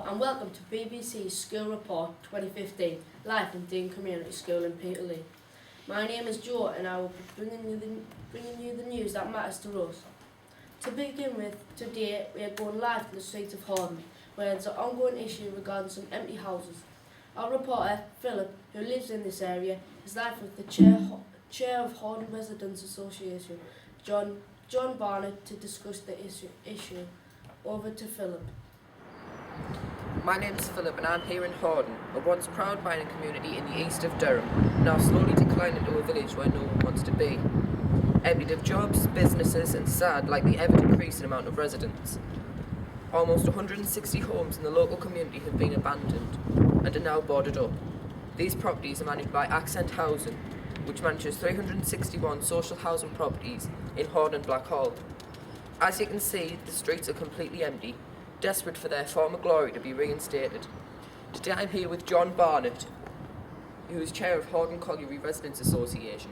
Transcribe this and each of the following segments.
and welcome to BBC's School Report 2015, live from Dean Community School in Peterlee. My name is Joe and I will be bringing you the news that matters to us. To begin with, today we are going live to the streets of Horden, where there's an ongoing issue regarding some empty houses. Our reporter, Philip, who lives in this area, is live with the Chair of Horden Residents Association, John Barnett, to discuss the issue. Over to Philip. My name is Philip and I'm here in Horden, a once proud mining community in the east of Durham, now slowly declining into a village where no one wants to be. Emptied of jobs, businesses and sad like the ever-decreasing amount of residents. Almost 160 homes in the local community have been abandoned and are now boarded up. These properties are managed by Accent Housing, which manages 361 social housing properties in Horden and Blackhall. As you can see, the streets are completely empty, desperate for their former glory to be reinstated. Today I'm here with John Barnett, who is Chair of Horden Colliery Residents Association.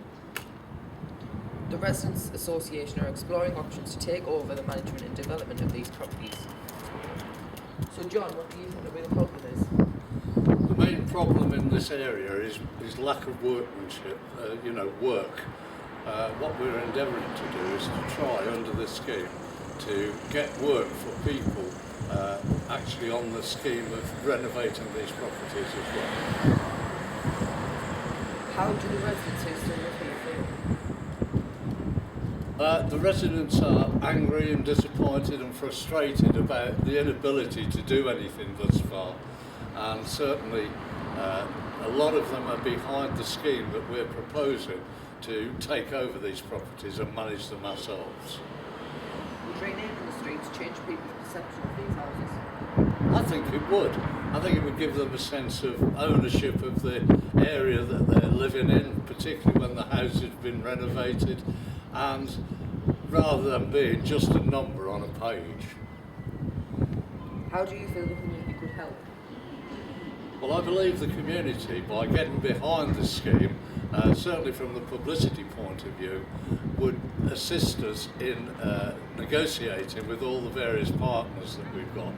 The Residents Association are exploring options to take over the management and development of these properties. So John, what do you think the problem is? The main problem in this area is lack of workmanship, work. What we're endeavouring to do is to try under this scheme to get work for people actually on the scheme of renovating these properties as well. How do the residents who still live here feel? The residents are angry and disappointed and frustrated about the inability to do anything thus far, and certainly a lot of them are behind the scheme that we're proposing to take over these properties and manage them ourselves. Would renaming the streets change people's perception of these houses? I think it would. I think it would give them a sense of ownership of the area that they're living in, particularly when the house has been renovated, and rather than being just a number on a page. How do you feel the community could help? Well, I believe the community, by getting behind this scheme, certainly from the publicity point of view, would assist us in negotiating with all the various partners that we've got.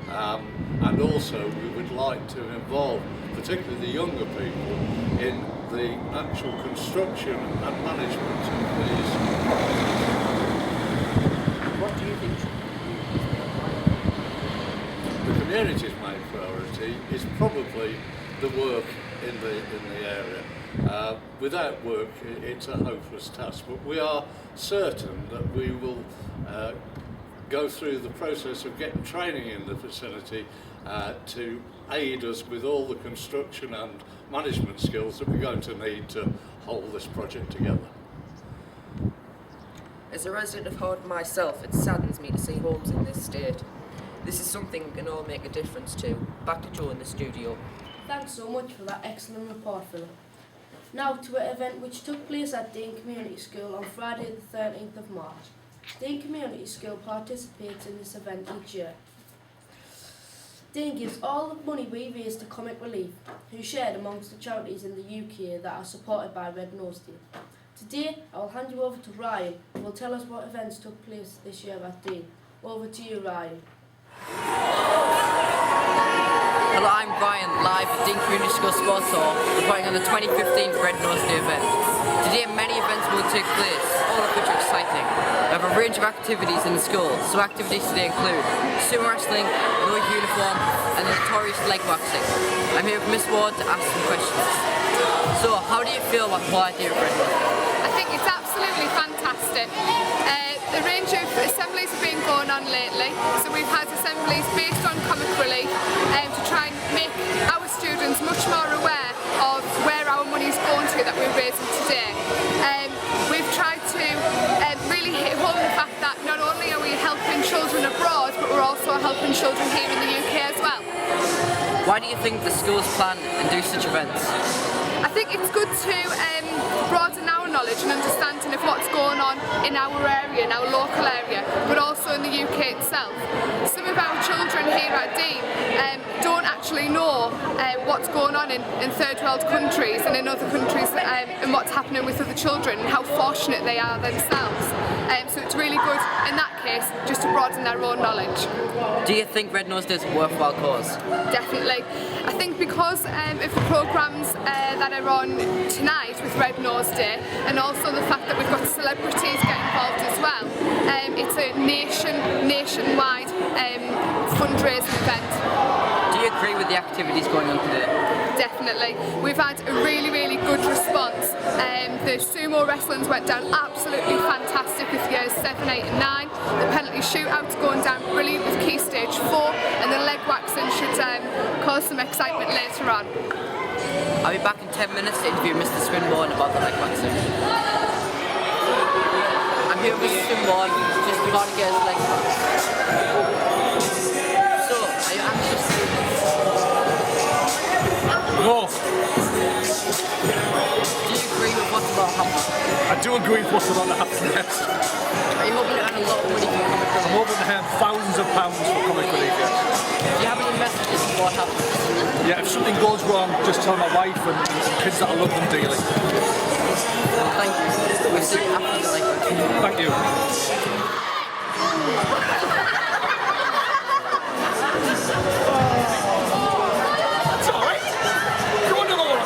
And also we would like to involve particularly the younger people in the actual construction and management of these properties. What do you think The community's main priority is probably the work in the area. Without work, it's a hopeless task, but we are certain that we will go through the process of getting training in the facility to aid us with all the construction and management skills that we're going to need to hold this project together. As a resident of Horden myself, it saddens me to see homes in this state. This is something we can all make a difference to. Back to Joe in the studio. Thanks so much for that excellent report, Philip. Now to an event which took place at Dean Community School on Friday the 13th of March. Dean Community School participates in this event each year. Dean gives all the money we raise to Comic Relief, who is shared amongst the charities in the UK that are supported by Red Nose Day. Today, I will hand you over to Ryan, who will tell us what events took place this year at Dean. Over to you, Ryan. Hello, I'm Ryan, live at Dean Community School Sports Hall, reporting on the 2015 Red Nose Day event. Today many events will take place, all of which are exciting. We have a range of activities in the school, so activities today include sumo wrestling, no uniform, and the notorious leg waxing. I'm here with Miss Ward to ask some questions. So, how do you feel about the whole idea of Red Nose Day? I think it's absolutely fantastic. The range of assemblies have been going on lately, so we've had assemblies based on comic relief to try and make our students much more aware of where our money is going to that we're raising today. We've tried to really hit home the fact that not only are we helping children abroad, but we're also helping children here in the UK as well. Why do you think the schools plan and do such events? I think it's good to broaden our knowledge and understanding of what's going going on in our area, in our local area, but also in the UK itself. Some of our children here at Dean don't actually know what's going on in third world countries and in other countries and what's happening with other children and how fortunate they are themselves. So it's really good in that case just to broaden their own knowledge. Do you think Red Nose Day is a worthwhile cause? Definitely. I think because of the programmes that are on tonight with Red Nose Day, and also the fact that we've got celebrities get involved as well, it's a nationwide fundraising event. Do you agree with the activities going on today? Definitely. We've had a really, really good response. The sumo wrestlings went down absolutely fantastic with years 7, 8 and 9. The penalty shootout's going down brilliant with Key Stage 4, and the leg waxing should cause some excitement later on. I'll be back in 10 minutes to interview Mr. Swinburne about the leg waxing. I'm here with Mr. Swinburne, just about to get his leg waxed. So, are you anxious to do this? No, Do you agree with what's about to happen? I do agree with what's about to happen next. Are you hoping to earn a lot of money from comic I'm relief? hoping to earn thousands of pounds for comic relief, yes. Do you have any messages of what happens? Yeah, if something goes wrong, just tell my wife and kids that I love them dearly. Well, thank you. We'll see you after the leg waxing. Thank you. It's alright. Go on, another one.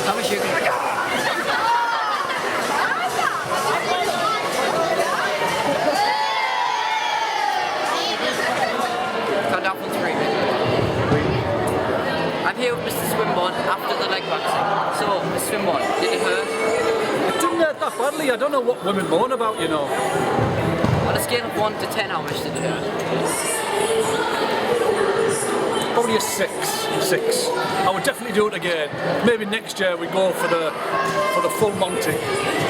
How much you going to Count down from 3. I'm here with Mr. Swinburne after the leg waxing. So, Mr. Swinburne, did it hurt? It didn't hurt that badly. I don't know what women moan about, you know. On a scale of 1 to 10, how much did it hurt? Probably a 6. I would definitely do it again. Maybe next year we go for the full Monty,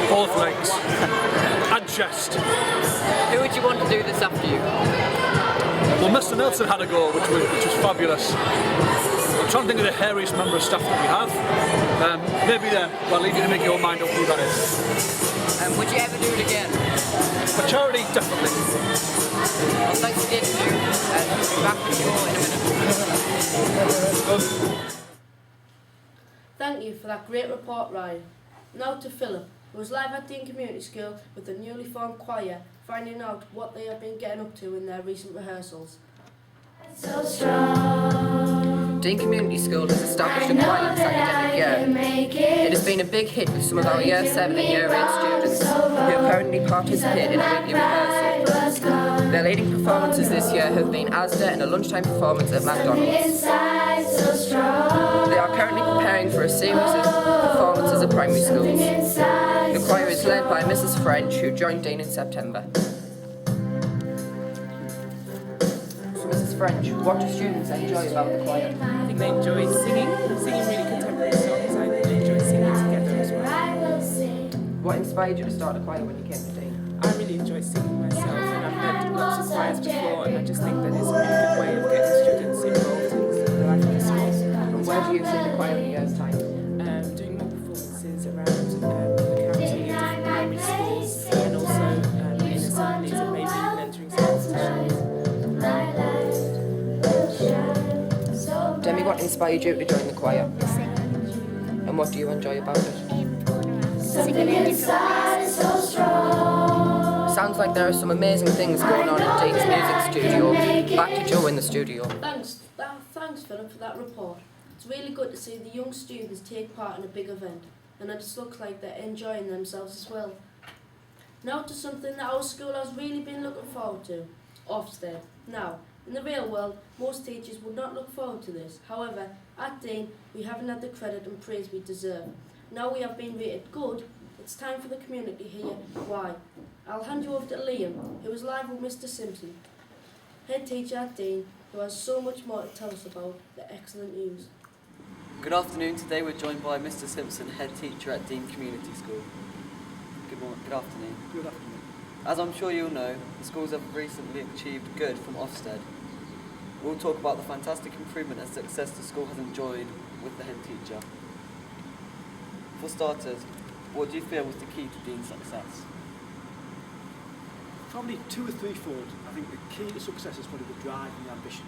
both legs and chest. Who would you want to do this after you? Well, Mr. Nelson had a go, which was fabulous. I'm trying to think of the hairiest member of staff that we have. Maybe then. Well, I'll leave you to make your mind up who that is. Would you ever do it again? For charity, definitely. Well, thanks again to you, and we'll be back with you all in a minute. Thank you for that great report, Ryan. Now to Philip, who was live at Dean Community School with the newly formed choir, finding out what they have been getting up to in their recent rehearsals. So strong. Dean Community School has established a choir this academic year. It has been a big hit with some of our Year 7 and Year 8 students who currently participate in a weekly rehearsal. Their leading performances this year have been Asda and a lunchtime performance at McDonald's. They are currently preparing for a series of performances at primary schools. The choir is led by Mrs. French, who joined Dean in September. So Mrs. French, what do students enjoy about the choir? I think they enjoy singing really contemporary songs. I think they enjoy singing together as well. What inspired you to start a choir when you came to Dean? I really enjoy singing myself, and I've led lots of choirs before, and I just think that it's a really good way of getting students involved in the life of the school. And where do you see the choir in a year's time? Doing more performances around the county, different primary schools, and also in assemblies and maybe even entering some competitions. Demi, what inspired you to join the choir? And what do you enjoy about it? Something inside is so strong. Sounds like there are some amazing things going on in Dean's music studio. Back to Joe in the studio. Thanks Philip for that report. It's really good to see the young students take part in a big event, and it just looks like they're enjoying themselves as well. Now to something that our school has really been looking forward to, Ofsted. Now, In the real world, most teachers would not look forward to this. However, at Dean, we haven't had the credit and praise we deserve. Now we have been rated good, it's time for the community to hear why. I'll hand you over to Liam, who is live with Mr. Simpson, head teacher at Dean, who has so much more to tell us about the excellent news. Good afternoon. Today we're joined by Mr. Simpson, head teacher at Dean Community School. Good afternoon. Good afternoon. As I'm sure you'll know, the schools have recently achieved good from Ofsted. We'll talk about the fantastic improvement and success the school has enjoyed with the head teacher. For starters, what do you feel was the key to Dean's success? Probably two or threefold. I think the key to success is probably the drive and the ambition.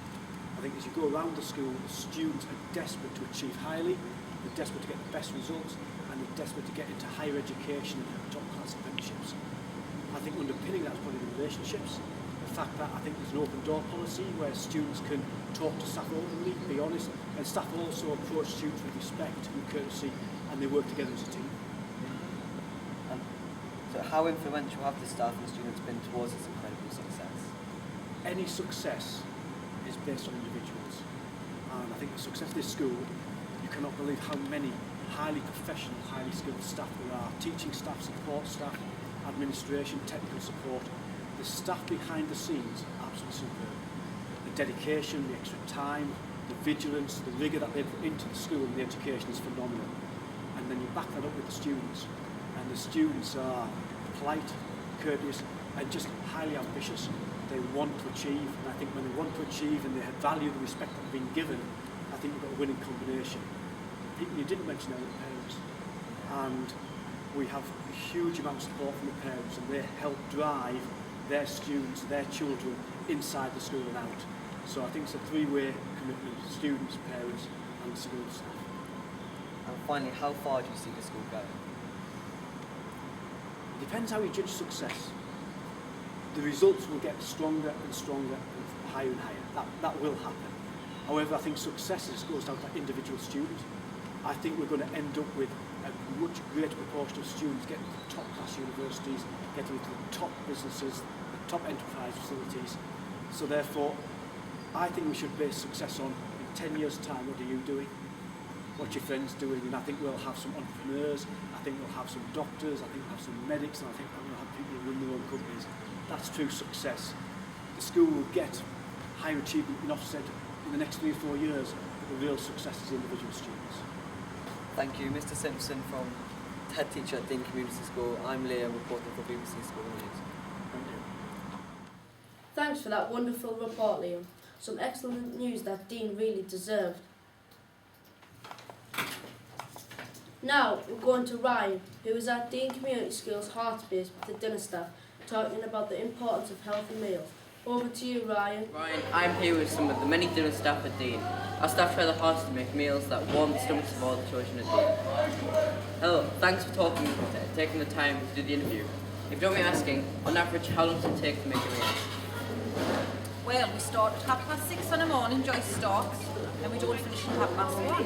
I think as you go around the school, the students are desperate to achieve highly, they're desperate to get the best results, and they're desperate to get into higher education and have top-class apprenticeships. I think underpinning that is probably the relationships. The fact that I think there's an open door policy where students can talk to staff openly, be honest, and staff also approach students with respect and courtesy, and they work together as a team. So how influential have the staff and students been towards this incredible success? Any success is based on individuals, and I think the success of this school, you cannot believe how many highly professional, highly skilled staff there are. Teaching staff, support staff, administration, technical support. The staff behind the scenes are absolutely superb. The dedication, the extra time, the vigilance, the rigour that they put into the school and the education is phenomenal. And then you back that up with the students, and the students are polite, courteous, and just highly ambitious. They want to achieve, and I think when they want to achieve and they value the respect that they've been given, I think we've got a winning combination. People you didn't mention are the parents, and we have a huge amount of support from the parents, and they help drive their students, their children inside the school and out. So I think it's a three-way commitment: students, parents, and school staff. And finally, how far do you see the school going? It depends how you judge success. The results will get stronger and stronger and higher and higher. That will happen. However, I think success goes down to that individual student. I think we're going to end up with a much greater proportion of students getting to top-class universities, getting into the top businesses, the top enterprise facilities. So therefore, I think we should base success on, in 10 years' time, what are you doing? What's your friends doing? And I think we'll have some entrepreneurs, I think we'll have some doctors, I think we'll have some medics, and I think we'll have people who run their own companies. That's true success. The school will get higher achievement in Ofsted in the next 3 or 4 years, but the real success is the individual students. Thank you, Mr. Simpson, from head teacher at Dean Community School. I'm Leah, reporting for BBC School News. Thank you. Thanks for that wonderful report, Liam. Some excellent news that Dean really deserved. Now we're going to Ryan, who is at Dean Community School's Heart Space with the dinner staff, talking about the importance of healthy meals. Over to you, Ryan. Ryan, I'm here with some of the many dinner staff at Dean. Our staff try their hardest to make meals that warm the stomachs of all the children at Dean. Hello, thanks for taking the time to do the interview. If you don't mind asking, on average, how long does it take to make a meal? Well, we start at 6:30 in the morning, Joyce starts, and we don't finish at 1:30.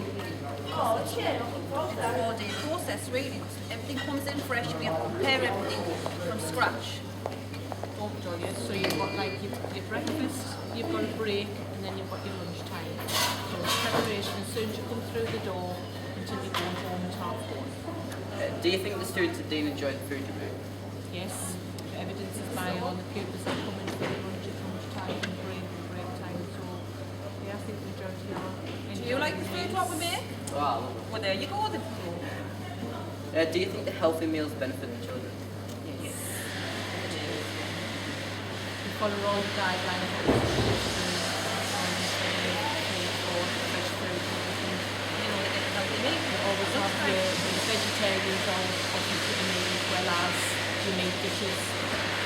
It's a 4-day process, really. Everything comes in fresh, and we have to prepare everything from scratch. So you've got like your breakfast, you've got a break, and then you've got your lunch time. So it's preparation as soon as you come through the door until you go home at 4:30. Do you think the students at Dean enjoy the food you make? Yes, evidence is by all the pupils that come in for their lunch at lunchtime and break time. So yeah, I think the majority are. Do you like the food what we make? Wow. Well, there you go then. Do you think the healthy meals benefit the children? Yes. We follow all the guidelines of the fresh fruit and everything. You know, they get the healthy meat. You always have your vegetarians on the meal as well as your meat dishes.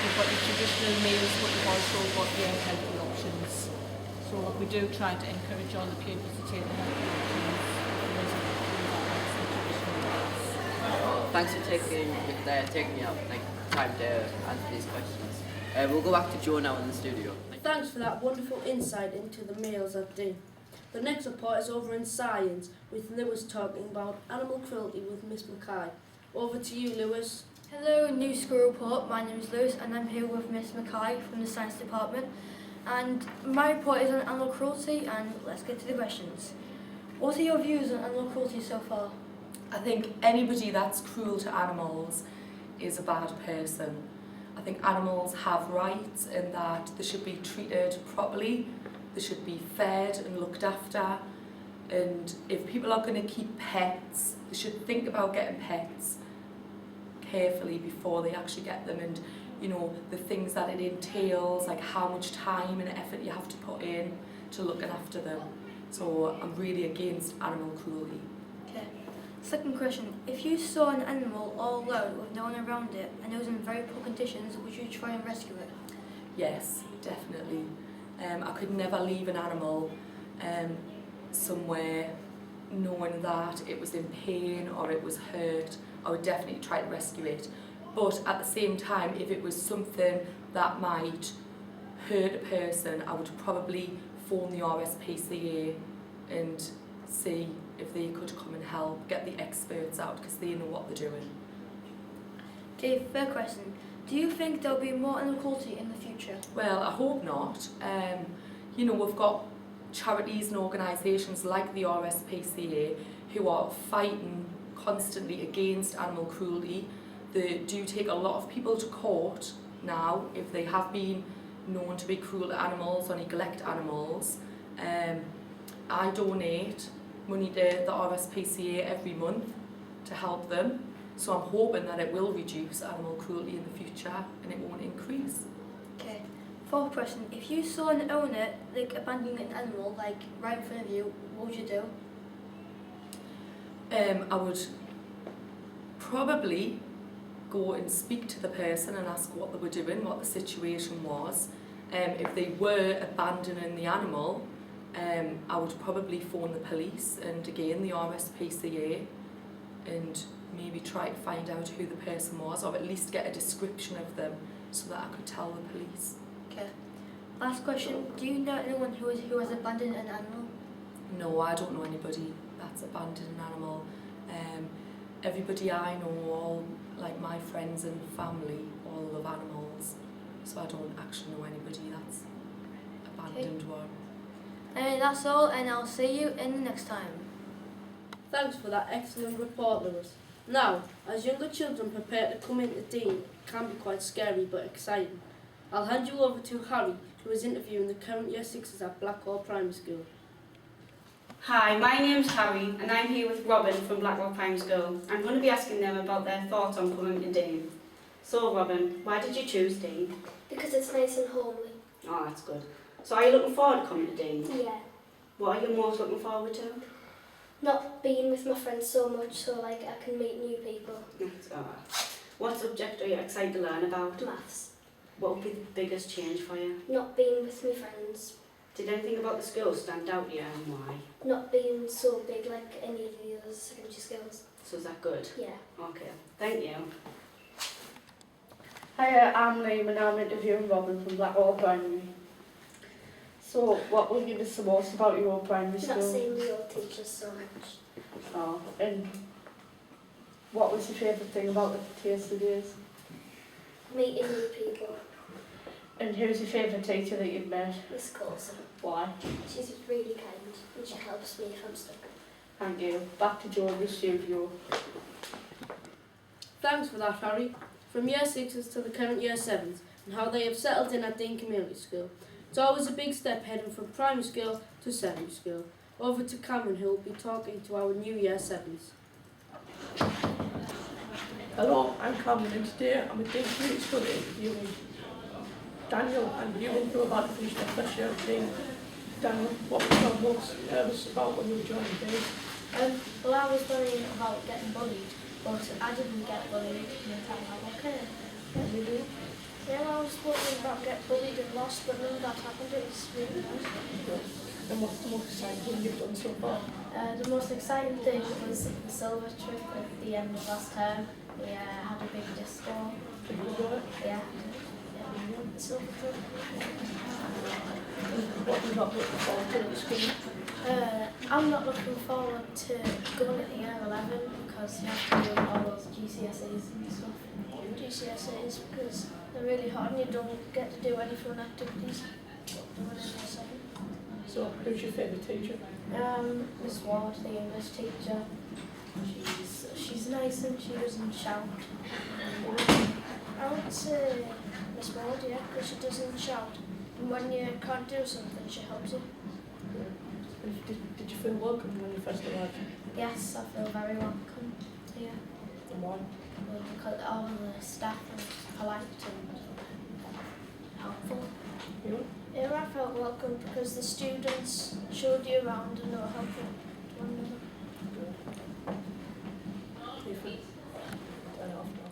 You've got your traditional meals, but you've also got your healthy options. So we do try to encourage all the pupils to take the healthy options. Thanks for taking out time to answer these questions. We'll go back to Joe now in the studio. Thanks for that wonderful insight into the meals at Dean. The next report is over in science, with Lewis talking about animal cruelty with Miss Mackay. Over to you, Lewis. Hello, new school report. My name is Lewis and I'm here with Miss Mackay from the Science Department. And my report is on animal cruelty, and let's get to the questions. What are your views on animal cruelty so far? I think anybody that's cruel to animals is a bad person. I think animals have rights in that they should be treated properly, they should be fed and looked after, and if people are going to keep pets, they should think about getting pets carefully before they actually get them, and you know the things that it entails, like how much time and effort you have to put in to looking after them. So I'm really against animal cruelty. Okay. Second question, if you saw an animal all alone with no one around it and it was in very poor conditions, would you try and rescue it? Yes, definitely. I could never leave an animal somewhere knowing that it was in pain or it was hurt. I would definitely try to rescue it. But at the same time, if it was something that might hurt a person, I would probably phone the RSPCA and see if they could come and help, get the experts out because they know what they're doing. Okay, third question. Do you think there'll be more animal cruelty in the future? Well, I hope not. You know, we've got charities and organisations like the RSPCA who are fighting constantly against animal cruelty. They do take a lot of people to court now if they have been known to be cruel to animals or neglect animals. I donate money to the RSPCA every month to help them, so I'm hoping that it will reduce animal cruelty in the future and it won't increase. Okay. Fourth question, if you saw an owner like abandoning an animal like right in front of you, what would you do? I would probably go and speak to the person and ask what they were doing, what the situation was. If they were abandoning the animal, I would probably phone the police and again the RSPCA and maybe try to find out who the person was, or at least get a description of them so that I could tell the police. Okay. Last question, do you know anyone who has abandoned an animal? No, I don't know anybody that's abandoned an animal. Everybody I know, all like my friends and family, all love animals, so I don't actually know anybody that's abandoned one. That's all, and I'll see you in the next time. Thanks for that excellent report, Lewis. Now, as younger children prepare to come into Dean, it can be quite scary but exciting. I'll hand you over to Harry, who is interviewing the current Year 6s at Blackwall Primary School. Hi, my name's Harry and I'm here with Robin from Blackwall Primary School. I'm going to be asking them about their thoughts on coming to Dean. So Robin, why did you choose Dean? Because it's nice and homely. Oh, that's good. So are you looking forward to coming to Dean? Yeah. What are you most looking forward to? Not being with my friends so much so like I can meet new people. What subject are you excited to learn about? Maths. What would be the biggest change for you? Not being with my friends. Did anything about the school stand out to you and why? Not being so big like any of the other secondary schools. So is that good? Yeah. Okay, thank you. Hiya, I'm Liam and I'm interviewing Robin from Blackwall Primary. So, what will you miss the most about your primary school? Not seeing the old teachers so much. Oh, and what was your favourite thing about the Taster Days? Meeting new people. And who's your favourite teacher that you've met? Miss Coulson. Why? She's really kind and she helps me if I'm stuck. Thank you. Back to Joe in the studio. Thanks for that, Harry. From Year 6s to the current Year 7s and how they have settled in at Dean Community School. It's always a big step heading from primary school to secondary school. Over to Cameron, who will be talking to our new Year 7s. Hello, I'm Cameron and today I'm at Dean Community School interviewing Daniel and Ewan, who are about to finish their first year of Dean. Daniel, what were you most nervous about when you were joining Dean? Well, I was worrying about getting bullied, but I didn't get bullied in the time I was okay. What did you do? Yeah, I was worrying about getting bullied and lost, but none of that happened. It was really nice. And what's the most exciting thing you've done so far? The most exciting thing was the silver trip at the end of last term. We had a big disco. Did you enjoy it? Yeah. The silver trip. What are you not looking forward to at school? I'm not looking forward to going at year 11 because you have to do all those GCSEs and stuff. GCSEs because they're really hard and you don't get to do any fun activities. doing it in year 7. So, who's your favourite teacher? Miss Ward, the English teacher. She's nice and she doesn't shout. I would say Miss Ward, yeah, because she doesn't shout. And when you can't do something, she helps you. Did you feel welcome when you first arrived? Yes, I feel very welcome here. And why? Well, because all the staff are polite and helpful. You? Yeah, I felt welcome because the students showed you around and they were helpful to one another.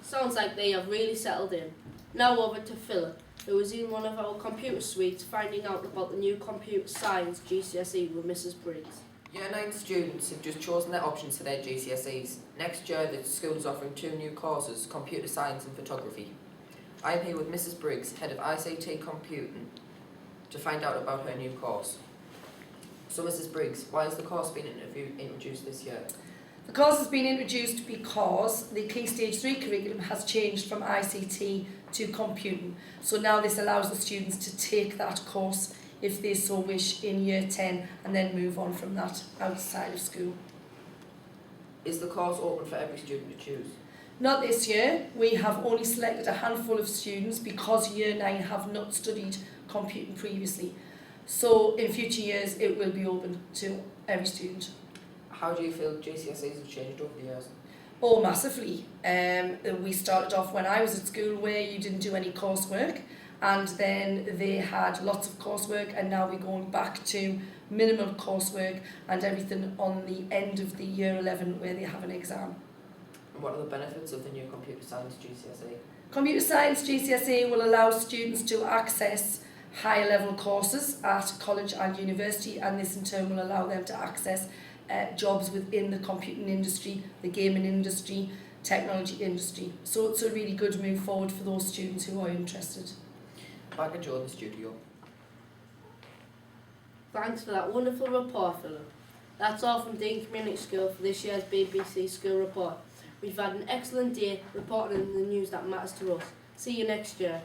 Sounds like they have really settled in. Now over to Philip, who was in one of our computer suites finding out about the new computer science GCSE with Mrs. Briggs. Year 9 students have just chosen their options for their GCSEs. Next year, the school is offering 2 new courses, computer science and photography. I'm here with Mrs. Briggs, head of ICT Computing, to find out about her new course. So Mrs. Briggs, why has the course been introduced this year? The course has been introduced because the Key Stage 3 curriculum has changed from ICT to computing. So now this allows the students to take that course if they so wish in year 10 and then move on from that outside of school. Is the course open for every student to choose? Not this year. We have only selected a handful of students because year 9 have not studied computing previously. So in future years it will be open to every student. How do you feel GCSEs have changed over the years? Oh, massively. We started off when I was at school where you didn't do any coursework, and then they had lots of coursework, and now we're going back to minimal coursework and everything on the end of the year 11 where they have an exam. And what are the benefits of the new computer science GCSE? Computer science GCSE will allow students to access higher level courses at college and university, and this in turn will allow them to access jobs within the computing industry, the gaming industry, technology industry. So it's a really good move forward for those students who are interested. Back at Joe in the studio. Thanks for that wonderful report, Philip. That's all from Dean Community School for this year's BBC School Report. We've had an excellent day reporting the news that matters to us. See you next year.